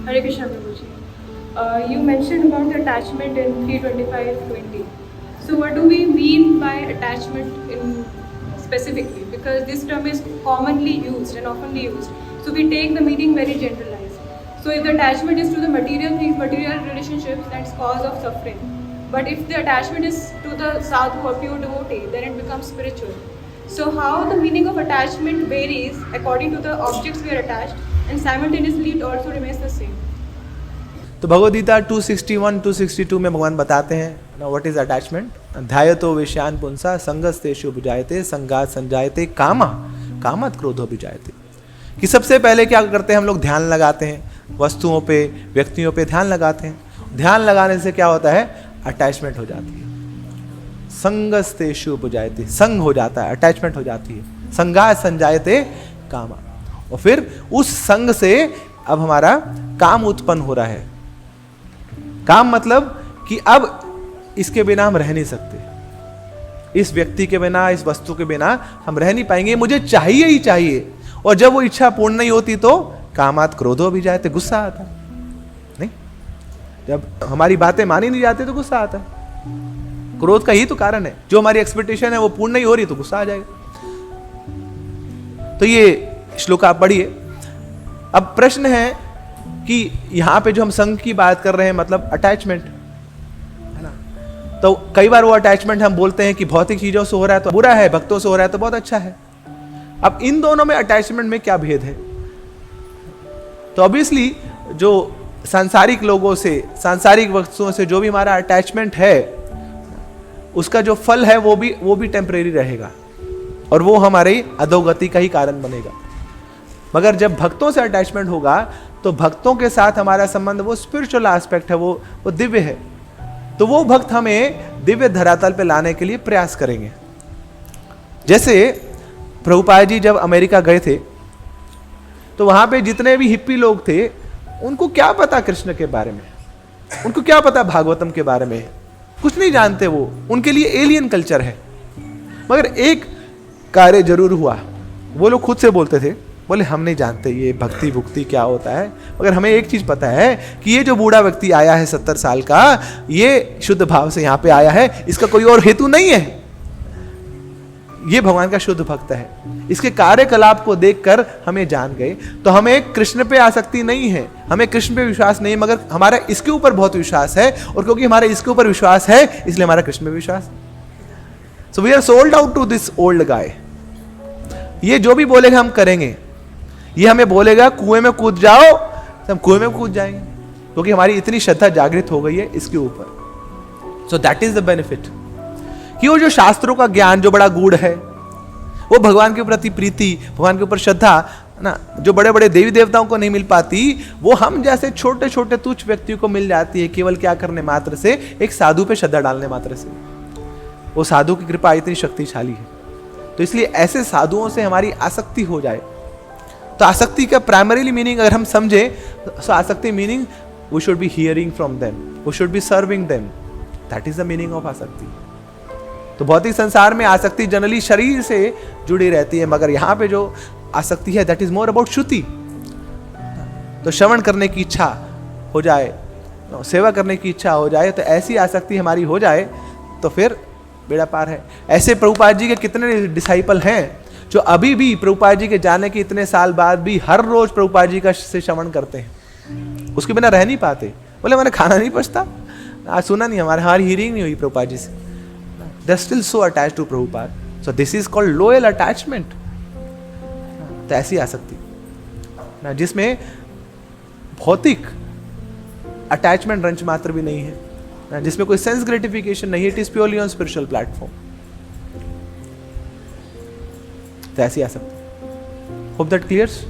Hare Krishna Prabhuji. You mentioned about the attachment in 325:20. So what do we mean by attachment in specifically? Because this term is commonly used and oftenly used. So we take the meaning very generalized. So if the attachment is to the material things, material relationships, that's cause of suffering. But if the attachment is to the sadhu or pure devotee, then it becomes spiritual. So how the meaning of attachment varies according to the objects we are attached, and simultaneously it also remains the same. तो भगवद गीता 261-262 में भगवान बताते हैं ना what is attachment. ध्यायतो विषयान पुंसा संगस्तेषु विजायते संगात संजायते कामा कामत क्रोधो विजायते। कि सबसे पहले क्या करते हैं हम लोग, ध्यान लगाते हैं वस्तुओं पे, व्यक्तियों पे ध्यान लगाते हैं। ध्यान लगाने से क्या होता है, अटैचमेंट हो जाती है। संगस्तेषु विजायते, संग हो जाता है, अटैचमेंट हो जाती है। संगात संजायते कामा, और फिर उस संग से अब हमारा काम उत्पन्न हो रहा है। काम मतलब कि अब इसके बिना हम रह नहीं सकते, इस व्यक्ति के बिना, इस वस्तु के बिना हम रह नहीं पाएंगे, मुझे चाहिए ही चाहिए। और जब वो इच्छा पूर्ण नहीं होती तो कामात क्रोधो भी जाते, गुस्सा आता नहीं। जब हमारी बातें मानी नहीं जाती तो गुस्सा आता है। क्रोध का ही तो कारण है, जो हमारी एक्सपेक्टेशन है वो पूर्ण नहीं हो रही तो गुस्सा आ जाएगा। तो ये श्लोक आप पढ़िए। अब प्रश्न है कि यहां पे जो हम संग की बात कर रहे हैं मतलब अटैचमेंट है ना, तो कई बार वो अटैचमेंट हम बोलते हैं कि भौतिक चीजों से हो रहा है तो बुरा है, भक्तों से हो रहा है तो बहुत अच्छा है। अब इन दोनों में अटैचमेंट में क्या भेद है? तो ऑब्वियसली जो सांसारिक लोगों से, सांसारिक वस्तुओं से जो भी हमारा अटैचमेंट है उसका जो फल है वो भी टेम्परेरी रहेगा और वो हमारी अधोगति का ही कारण बनेगा। मगर जब भक्तों से अटैचमेंट होगा तो भक्तों के साथ हमारा संबंध वो स्पिरिचुअल एस्पेक्ट है, वो दिव्य है, तो वो भक्त हमें दिव्य धरातल पे लाने के लिए प्रयास करेंगे। जैसे प्रभुपाद जी जब अमेरिका गए थे तो वहां पे जितने भी हिप्पी लोग थे उनको क्या पता कृष्ण के बारे में, उनको क्या पता भागवतम के बारे में, कुछ नहीं जानते, वो उनके लिए एलियन कल्चर है। मगर एक कार्य जरूर हुआ, वो लोग खुद से बोलते थे, बोले हम नहीं जानते ये भक्ति भुक्ति क्या होता है, मगर हमें एक चीज पता है कि ये जो बूढ़ा व्यक्ति आया है 70 साल का, ये शुद्ध भाव से यहाँ पे आया है, इसका कोई और हेतु नहीं है, ये भगवान का शुद्ध भक्त है। इसके कार्यकलाप को देखकर हमें जान गए। तो हमें कृष्ण पे आसक्ति नहीं है, हमें कृष्ण पे विश्वास नहीं, मगर हमारा इसके ऊपर बहुत विश्वास है, और क्योंकि हमारा इसके ऊपर विश्वास है इसलिए हमारा कृष्ण पे विश्वास। So we are sold out to this old guy. ये जो भी बोलेगा हम करेंगे, ये हमें बोलेगा कुएं में कूद जाओ तो हम कुएं में कूद जाएंगे, क्योंकि हमारी इतनी श्रद्धा जागृत हो गई है इसके ऊपर। So that is the benefit कि वो जो शास्त्रों का ज्ञान जो बड़ा गूढ़ है, वो भगवान के प्रति प्रीति, भगवान के ऊपर श्रद्धा ना, जो बड़े बड़े देवी देवताओं को नहीं मिल पाती, वो हम जैसे छोटे छोटे तुच्छ व्यक्तियों को मिल जाती है, केवल क्या करने मात्र से, एक साधु पे श्रद्धा डालने मात्र से। वो साधु की कृपा इतनी शक्तिशाली है। तो इसलिए ऐसे साधुओं से हमारी आसक्ति हो जाए। तो आसक्ति का प्राइमरीली मीनिंग अगर हम समझे तो आसक्ति meaning we should be hearing from them, we should be serving them, that is the meaning of आसक्ति। तो भौतिक संसार में आसक्ति जनरली शरीर से जुड़ी रहती है, मगर यहां पे जो आसक्ति है दैट इज मोर अबाउट श्रुति। तो श्रवण करने की इच्छा हो जाए, सेवा करने की इच्छा हो जाए, तो ऐसी आसक्ति हमारी हो जाए तो फिर बेड़ा पार है। ऐसे प्रभुपाद जी के कितने डिसाइपल हैं जो अभी भी प्रभुपाद जी के जाने के इतने साल बाद भी हर रोज प्रभुपाद जी का से श्रवण करते हैं, उसके बिना रह नहीं पाते। बोले मैंने खाना नहीं पचता, आज सुना नहीं, हमारी हियरिंग नहीं हुई प्रभुपाद जी से। They are still so attached to Prabhupada. So this is called loyal attachment. तो ऐसी आसक्ति ना, जिसमें भौतिक अटैचमेंट रंच मात्र भी नहीं है ना, जिसमें कोई सेंस ग्रेटिफिकेशन नहीं है, it is purely on spiritual platform. तो ऐसी आसक्ति। Hope that clears.